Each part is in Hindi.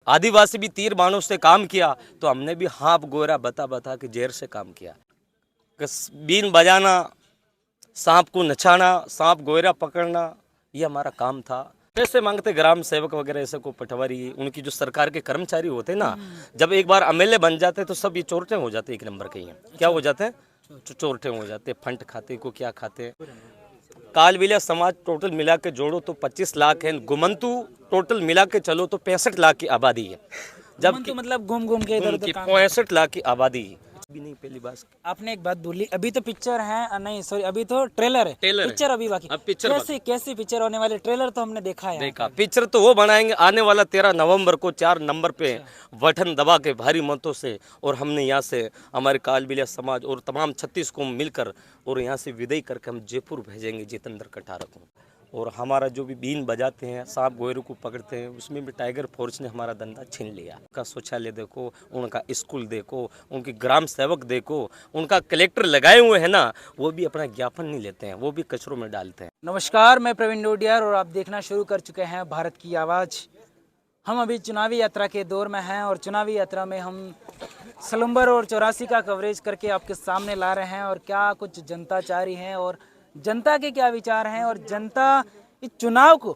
आदिवासी भी तीर बाणों से काम किया तो हमने भी हाथ गोरा बता बता के जेर से काम किया। बीन बजाना, सांप को नचाना, सांप गोरा पकड़ना, ये हमारा काम था। पैसे मांगते ग्राम सेवक वगैरह ऐसे को पटवारी, उनकी जो सरकार के कर्मचारी होते ना, जब एक बार एमएलए बन जाते तो सब ये चोरटे हो जाते, एक नंबर के। क्या हो जाते हैं? चोरटे हो जाते, फंड खाते को क्या खाते। कालबेलिया समाज टोटल मिला के जोड़ो तो 25 लाख है। गुमंतु टोटल मिला के चलो तो 65 लाख की आबादी है। जब तो मतलब घूम घूम के इधर उधर 65 लाख की आबादी भी नहीं। पहली बात आपने एक बात बोली, अभी तो पिक्चर है, नहीं सॉरी, अभी तो ट्रेलर है, पिक्चर अभी बाकी। अब पिक्चर कैसी पिक्चर होने वाली? ट्रेलर तो हमने देखा है। देखा, पिक्चर तो वो बनाएंगे आने वाला 13 नवंबर को 4 नंबर पे बटन दबा के भारी मतों से। और हमने यहाँ से हमारे कालबेलिया समाज और तमाम 36 को मिलकर और यहाँ से विदाई करके हम जयपुर भेजेंगे जितेंद्र कटारा को। और हमारा जो भी बीन बजाते हैं, सांप गोयरों को पकड़ते हैं, उसमें भी टाइगर फोर्स ने हमारा धंधा छीन लिया। उनका शौचालय देखो, उनका स्कूल देखो, उनकी ग्राम सेवक देखो, उनका कलेक्टर लगाए हुए हैं ना, वो भी अपना ज्ञापन नहीं लेते हैं, वो भी कचरों में डालते हैं। नमस्कार, मैं प्रवीण डोडियार और आप देखना शुरू कर चुके हैं भारत की आवाज़। हम अभी चुनावी यात्रा के दौर में हैं और चुनावी यात्रा में हम सलूम्बर और 84 का कवरेज करके आपके सामने ला रहे हैं। और क्या कुछ जनता चाह रही है और जनता के क्या विचार हैं और जनता इस चुनाव को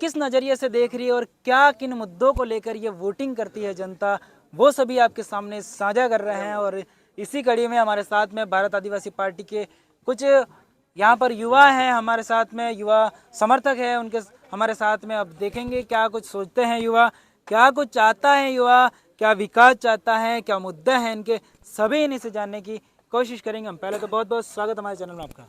किस नज़रिए से देख रही है और क्या किन मुद्दों को लेकर ये वोटिंग करती है जनता, वो सभी आपके सामने साझा कर रहे हैं। और इसी कड़ी में हमारे साथ में भारत आदिवासी पार्टी के कुछ यहाँ पर युवा हैं, हमारे साथ में युवा समर्थक है, उनके हमारे साथ में अब देखेंगे क्या कुछ सोचते हैं युवा, क्या कुछ चाहता है युवा, क्या विकास चाहता है, क्या मुद्दे हैं इनके, सभी इन्हीं से जानने की कोशिश करेंगे हम। पहले तो बहुत बहुत स्वागत हमारे चैनल में आपका।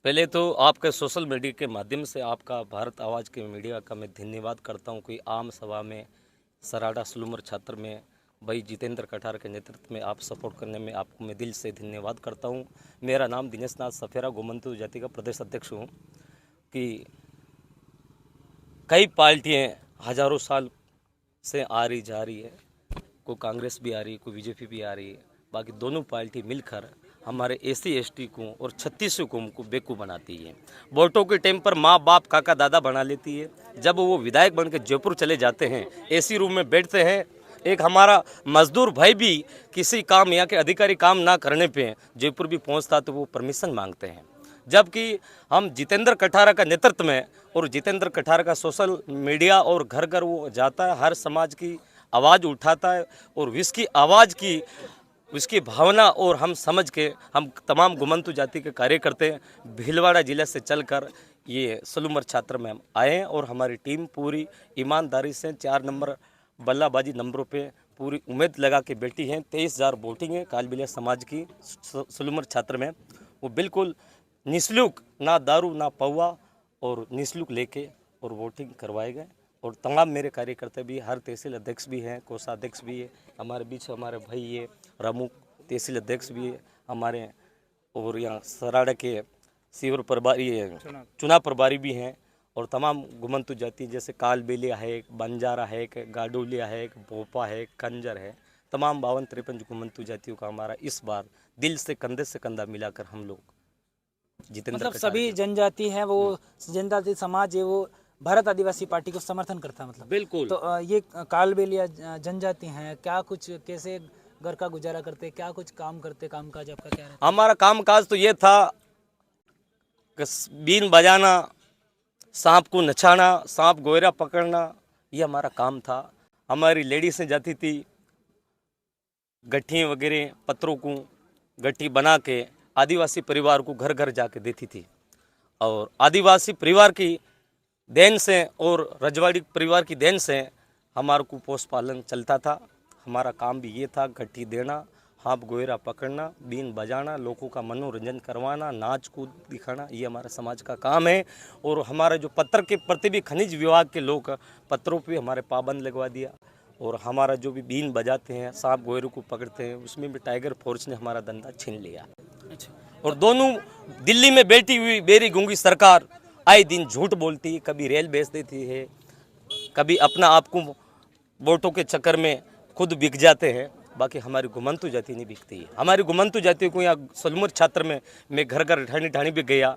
पहले तो आपके सोशल मीडिया के माध्यम से आपका भारत आवाज़ के मीडिया का मैं धन्यवाद करता हूं। कोई आम सभा में सराड़ा सलूमर छात्र में भाई जितेंद्र कटार के नेतृत्व में आप सपोर्ट करने में आपको मैं दिल से धन्यवाद करता हूं। मेरा नाम दिनेश नाथ सफेरा, गोमंतु जाति का प्रदेश अध्यक्ष हूं। कि कई पार्टियाँ हजारों साल से आ रही जा रही है, कोई कांग्रेस भी आ रही है, कोई बीजेपी भी आ रही है, बाकी दोनों पार्टी मिलकर हमारे एससी एसटी को और 36 कौम को बेवकूफ़ बनाती है। वोटों के टाइम पर माँ बाप काका दादा बना लेती है। जब वो विधायक बन के जयपुर चले जाते हैं, एसी रूम में बैठते हैं, एक हमारा मजदूर भाई भी किसी काम यहाँ के अधिकारी काम ना करने पे जयपुर भी पहुँचता तो वो परमिशन मांगते हैं। जबकि हम जितेंद्र कटारा का नेतृत्व में और जितेंद्र कटारा का सोशल मीडिया और घर घर वो जाता है, हर समाज की आवाज़ उठाता है और इसकी आवाज़ की उसकी भावना और हम समझ के हम तमाम गुमंतु जाति के कार्यकर्ते भीलवाड़ा जिले से चलकर ये सलूमर छात्र में हम आए हैं। और हमारी टीम पूरी ईमानदारी से 4 नंबर बल्लाबाजी नंबरों पे पूरी उम्मीद लगा के बैठी हैं। 23,000 वोटिंग है कालबेलिया समाज की सलूमर छात्र में। वो बिल्कुल निःशुल्क, ना दारू ना पौवा, और निःशुल्क लेके और वोटिंग करवाए गए। और तमाम मेरे कार्यकर्ता भी, हर तहसील अध्यक्ष भी हैं, कोषाध्यक्ष भी है, हमारे बीच हमारे भाई ये प्रमुख तहसील अध्यक्ष भी है हमारे, और यहाँ सराड़ा के सीवर प्रभारी चुनाव प्रभारी भी हैं। और तमाम गुमंतु जाति जैसे कालबेलिया है, बंजारा है, गाडोलिया है, भोपा है, कंजर है, तमाम 52-53 गुमंतु जातियों का हमारा इस बार दिल से कंधा मिलाकर हम लोग जितेंद्र मतलब सभी जनजाति है, वो जनजाति समाज है, वो भारत आदिवासी पार्टी को समर्थन करता है। मतलब बिल्कुल। तो ये कालबेलिया जनजाति हैं, क्या कुछ कैसे घर का गुजारा करते, क्या कुछ काम करते, कामकाज आपका क्या रहता? हमारा कामकाज तो ये था कि बीन बजाना, सांप को नचाना, सांप गोयरा पकड़ना, ये हमारा काम था। हमारी लेडीज़ें जाती थी गट्ठी वगैरह पत्रों को गट्ठी बना के आदिवासी परिवार को घर घर जाके देती थी। और आदिवासी परिवार की देन से और रजवाड़ी परिवार की देन से हमारे को पोष पालन चलता था। हमारा काम भी ये था, गट्ठी देना, हाथ गोयरा पकड़ना, बीन बजाना, लोगों का मनोरंजन करवाना, नाच कूद दिखाना, ये हमारा समाज का काम है। और हमारा जो पत्र के प्रति भी खनिज विभाग के लोग पत्रों पे हमारे पाबंद लगवा दिया। और हमारा जो भी बीन बजाते हैं, सांप गोयरों को पकड़ते हैं, उसमें भी टाइगर फोर्स ने हमारा धंधा छीन लिया। और दोनों दिल्ली में बैठी हुई बेरी गूंगी सरकार आए दिन झूठ बोलती है, कभी रेल बेच देती है, कभी अपना आप को वोटों के चक्कर में खुद बिक जाते हैं। बाकी हमारी गुमंतु जाति नहीं बिकती है। हमारी गुमंतु जाति को यहाँ सलूमर छात्र में मैं घर घर ढाणी ढाणी भी गया,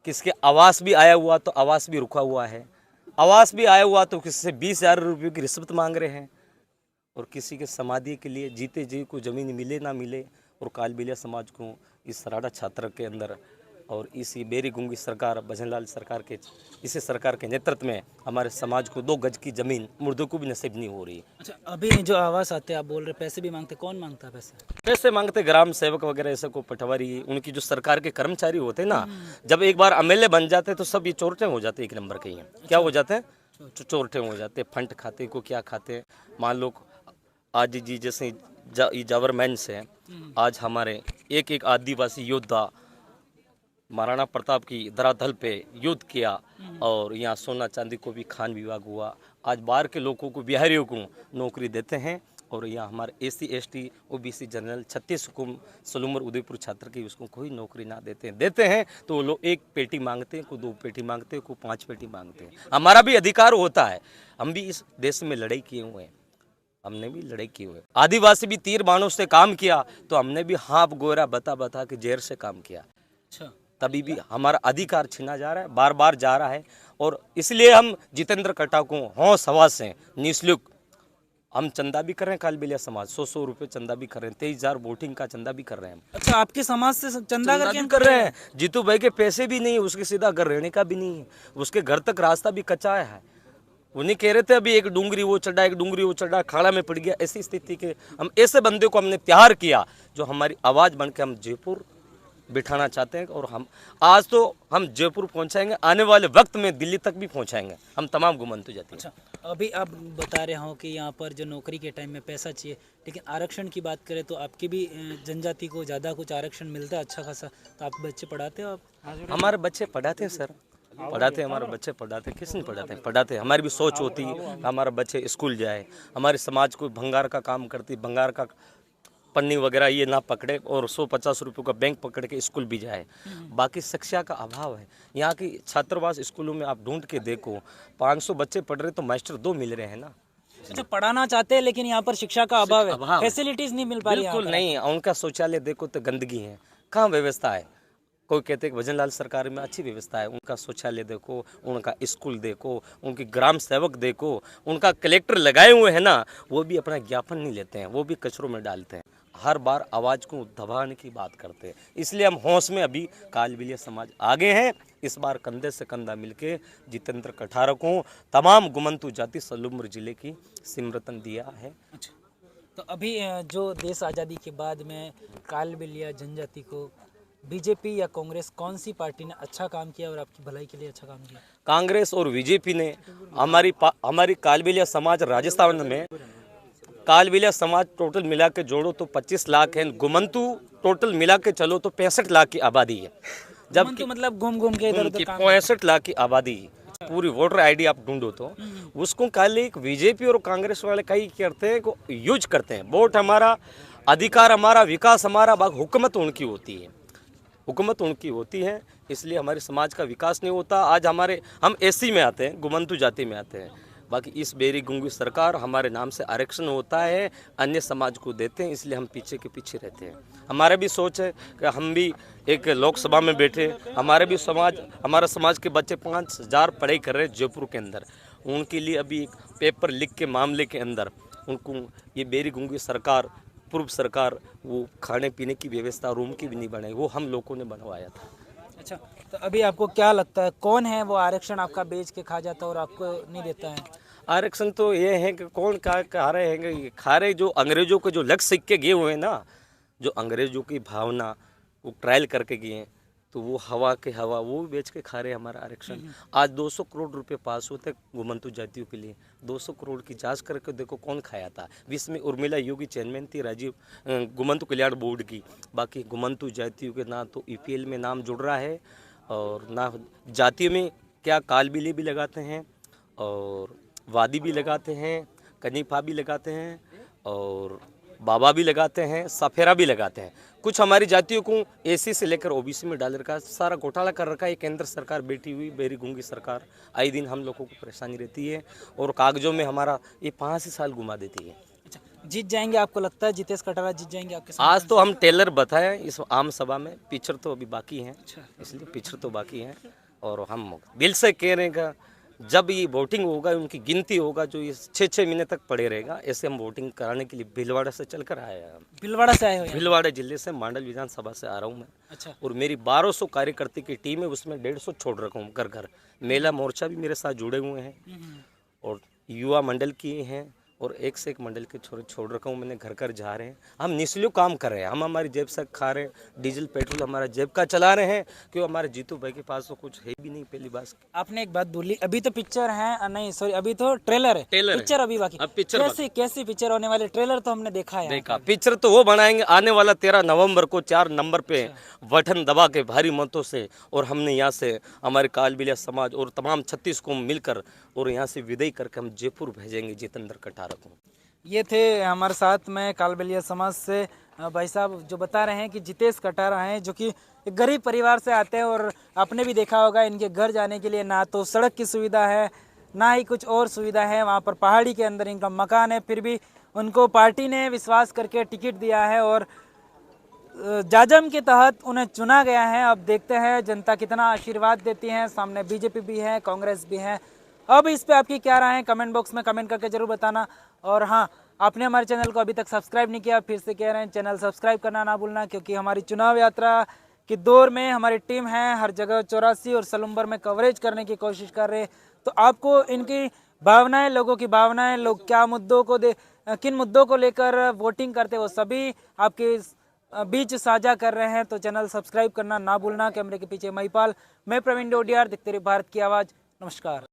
किसके आवास भी आया हुआ तो आवास भी रुका हुआ है। आवास भी आया हुआ तो किसी से 20,000 रुपये की रिश्वत मांग रहे हैं, और किसी के समाधि के लिए जीते जी को ज़मीन मिले ना मिले। और कालबेलिया समाज को इस सराड़ा छात्र के अंदर और इसी बेरी गुंगी सरकार, भजनलाल सरकार के, इसी सरकार के नेतृत्व में हमारे समाज को 2 गज की ज़मीन मुर्दों को भी नसीब नहीं हो रही है। अच्छा, अभी जो आवास आते हैं आप बोल रहे पैसे भी मांगते, कौन मांगता है पैसे? पैसे मांगते ग्राम सेवक वगैरह, ऐसे को पटवारी, उनकी जो सरकार के कर्मचारी होते हैं ना, जब एक बार एमएलए बन जाते हैं तो सब ये चोरटे हो जाते हैं, 1 नंबर के ही हैं। क्या हो जाते हैं? चोरटे हो जाते हैं, फंड खाते को क्या खाते हैं। मान लो आज जी जैसे जावरमैन से आज हमारे एक आदिवासी योद्धा महाराणा प्रताप की धरातल पे युद्ध किया, और यहाँ सोना चांदी को भी खान विभाग हुआ। आज बाहर के लोगों को, बिहारियों को नौकरी देते हैं, और यहाँ हमारे SC ST OBC जनरल 36 हुकुम सलूमर उदयपुर छात्र की उसको कोई नौकरी ना देते हैं तो वो लोग 1 पेटी मांगते हैं, को 2 पेटी मांगते हैं, को 5 पेटी मांगते हैं। हमारा भी अधिकार होता है, हम भी इस देश में लड़ाई किए हुए हैं, हमने भी लड़ाई की हुई है। आदिवासी भी तीर बाणों से काम किया तो हमने भी हाथ गोरा बता के जेर से काम किया। अच्छा, तभी भी हमारा अधिकार छीना जा रहा है, बार बार जा रहा है। और इसलिए हम जितेंद्र कटा को हौस हवास से निःशुल्क हम चंदा भी कर रहे हैं। कालबेलिया समाज 100 रुपये चंदा भी कर रहे हैं, 23,000 वोटिंग का चंदा भी कर रहे हैं। अच्छा, आपके समाज से चंदा करके भी कर रहे हैं। जीतू भाई के पैसे भी नहीं, उसके सीधा घर रहने का भी नहीं है, उसके घर तक रास्ता भी कच्चा है। उन्हें कह रहे थे अभी एक डूंगरी वो चढ़ा, खाड़ा में पड़ गया। ऐसी स्थिति के हम ऐसे बंदे को हमने तैयार किया जो हमारी आवाज़ बन के हम जयपुर बिठाना चाहते हैं। और हम आज तो हम जयपुर पहुंचाएंगे, आने वाले वक्त में दिल्ली तक भी पहुंचाएंगे हम तमाम गुमंतु जाति। अच्छा, अभी आप बता रहे हो कि यहाँ पर जो नौकरी के टाइम में पैसा चाहिए, लेकिन आरक्षण की बात करें तो आपकी भी जनजाति को ज़्यादा कुछ आरक्षण मिलता है अच्छा खासा, तो आप बच्चे पढ़ाते हो? आप हमारे बच्चे पढ़ाते हैं सर, पढ़ाते हैं, हमारे बच्चे पढ़ाते हैं। किस नहीं पढ़ाते हैं? पढ़ाते हैं। हमारी भी सोच होती है हमारा बच्चे स्कूल जाए, हमारे समाज को भंगार का काम करती, भंगार का पन्नी वगैरह ये ना पकड़े, और 150 रुपये का बैंक पकड़ के स्कूल भी जाए। बाकी शिक्षा का अभाव है। यहाँ की छात्रावास स्कूलों में आप ढूंढ के देखो, 500 बच्चे पढ़ रहे तो मास्टर 2 मिल रहे हैं ना। अच्छा, पढ़ाना चाहते हैं लेकिन यहाँ पर शिक्षा का अभाव है, फैसिलिटीज नहीं मिल पा रही। बिल्कुल नहीं, उनका शौचालय देखो तो गंदगी है, कहाँ व्यवस्था है। कोई कहते हैं कि भजनलाल सरकार में अच्छी व्यवस्था है, उनका शौचालय देखो, उनका स्कूल देखो, उनके ग्राम सेवक देखो, उनका कलेक्टर लगाए हुए हैं ना, वो भी अपना ज्ञापन नहीं लेते हैं, वो भी कचरों में डालते हैं, हर बार आवाज़ को दबाने की बात करते हैं। इसलिए हम होश में अभी कालबेलिया समाज आगे हैं। इस बार कंधे से कंधा मिलके जितेंद्र कठार को तमाम गुमंतु जाति सलूमर जिले की सिमरतन दिया है। अच्छा, तो अभी जो देश आज़ादी के बाद में कालबेलिया जनजाति को बीजेपी या कांग्रेस, कौन सी पार्टी ने अच्छा काम किया और आपकी भलाई के लिए अच्छा काम किया? कांग्रेस और बीजेपी ने हमारी कालबेलिया समाज राजस्थान में, कालबेलिया समाज टोटल मिला के जोड़ो तो 25 लाख है, गुमंतु टोटल मिला के चलो तो 65 लाख की आबादी है। जबकि मतलब घूम के इधर 65 लाख की आबादी, पूरी वोटर आईडी आप ढूंढो तो उसको खाली बीजेपी और कांग्रेस वाले कई करते हैं, को यूज करते हैं। वोट हमारा, अधिकार हमारा, विकास हमारा, हुकूमत उनकी होती है, हुकूमत उनकी होती है। इसलिए हमारे समाज का विकास नहीं होता। आज हम SC में आते हैं, गुमंतु जाति में आते हैं, बाकी इस बेरी गुंगी सरकार हमारे नाम से आरक्षण होता है, अन्य समाज को देते हैं, इसलिए हम पीछे के पीछे रहते हैं। हमारा भी सोच है कि हम भी एक लोकसभा में बैठे, हमारा समाज के बच्चे 5,000 पढ़ाई कर रहे हैं जयपुर के अंदर, उनके लिए अभी एक पेपर लीक के मामले के अंदर उनको ये बेरी गुंगी सरकार, पूर्व सरकार, वो खाने पीने की व्यवस्था रूम की भी नहीं बनाई, वो हम लोगों ने बनवाया था। अच्छा, तो अभी आपको क्या लगता है कौन है वो आरक्षण आपका बेच के खा जाता है और आपको नहीं देता है? आरक्षण तो ये है कि कौन खा रहे हैं, खा रहे जो अंग्रेजों के जो लग सीख के गए हुए हैं ना, जो अंग्रेजों की भावना वो ट्रायल करके गए हैं, तो वो हवा के हवा वो बेच के खा रहे हैं हमारा आरक्षण। आज 200 करोड़ रुपए पास होते गुमंतु जातियों के लिए, 200 करोड़ की जांच करके देखो कौन खाया था। विश्व में उर्मिला योगी चेयरमैन थी राजीव गुमंतु कल्याण बोर्ड की। बाकी गुमंतु जातियों के ना तो EPL में नाम जुड़ रहा है, और ना जातियों में क्या कालबेलिया भी लगाते हैं, और वादी भी लगाते हैं, कनीफा भी लगाते हैं, और बाबा भी लगाते हैं, सफेरा भी लगाते हैं। कुछ हमारी जातियों को SC से लेकर OBC में डाल रखा है, सारा घोटाला कर रखा है। केंद्र सरकार बैठी हुई बेरी गुंगी सरकार, आए दिन हम लोगों को परेशानी रहती है, और कागजों में हमारा ये 5 ही साल घुमा देती है। अच्छा, जीत जाएंगे आपको लगता है? जितेश कटारा जीत जाएंगे आपके साथ? आज तो हम टेलर बताए इस आम सभा में, पिक्चर तो अभी बाकी हैं, इसलिए पिक्चर तो बाकी हैं, और हम दिल से कह रहे हैं जब ये वोटिंग होगा उनकी गिनती होगा जो ये 6-6 महीने तक पड़े रहेगा, ऐसे हम वोटिंग कराने के लिए भीलवाड़ा से चल कर आए हैं। भीलवाड़ा से आए हो यहाँ? भीलवाड़ा जिले से मांडल विधानसभा से आ रहा हूँ मैं। अच्छा। और मेरी 1200 कार्यकर्ता की टीम है, उसमें 150 छोड़ रखा हूँ घर घर। महिला मोर्चा भी मेरे साथ जुड़े हुए हैं और युवा मंडल की हैं और एक से एक मंडल के छोड़ रखा हूँ मैंने, घर घर जा रहे हैं। हम निस्सुल्क काम कर रहे हैं, हम हमारी जेब से खा रहे हैं, डीजल पेट्रोल हमारा जेब का चला रहे हैं, क्यों हमारे जीतू भाई के पास तो कुछ है भी नहीं। पहली बात आपने एक बात बोली, अभी तो पिक्चर है, नहीं सॉरी, अभी तो ट्रेलर है, पिक्चर अभी बाकी। अब पिक्चर कैसी पिक्चर होने वाली? ट्रेलर तो हमने देखा है। देखा, पिक्चर तो वो बनाएंगे आने वाला 13 नवंबर को 4 नंबर पे बटन दबा के भारी मतों से। और हमने यहाँ से हमारे कालबिलिया समाज और तमाम 36 को मिलकर और यहाँ से विदाई करके हम जयपुर भेजेंगे जितेंद्र कटारा को। ये थे हमारे साथ में कालबेलिया समाज से भाई साहब, जो बता रहे हैं कि जितेश कटारा हैं, जो कि एक गरीब परिवार से आते हैं और आपने भी देखा होगा इनके घर जाने के लिए ना तो सड़क की सुविधा है, ना ही कुछ और सुविधा है। वहाँ पर पहाड़ी के अंदर इनका मकान है, फिर भी उनको पार्टी ने विश्वास करके टिकट दिया है और जाजम के तहत उन्हें चुना गया है। अब देखते हैं जनता कितना आशीर्वाद देती है। सामने बीजेपी भी है, कांग्रेस भी है। अब इस पे आपकी क्या राय है, कमेंट बॉक्स में कमेंट करके जरूर बताना। और हाँ, आपने हमारे चैनल को अभी तक सब्सक्राइब नहीं किया, फिर से कह रहे हैं चैनल सब्सक्राइब करना ना भूलना, क्योंकि हमारी चुनाव यात्रा के दौर में हमारी टीम है हर जगह 84 और सलुम्बर में कवरेज करने की कोशिश कर रहे हैं। तो आपको इनकी भावनाएं, लोगों की भावनाएं, लोग क्या मुद्दों को किन मुद्दों को लेकर वोटिंग करते हैं, वो सभी आपके बीच साझा कर रहे हैं। तो चैनल सब्सक्राइब करना ना भूलना। कैमरे के पीछे महिपाल, मैं प्रवीण डोडियार, दिखते रहिए भारत की आवाज़। नमस्कार।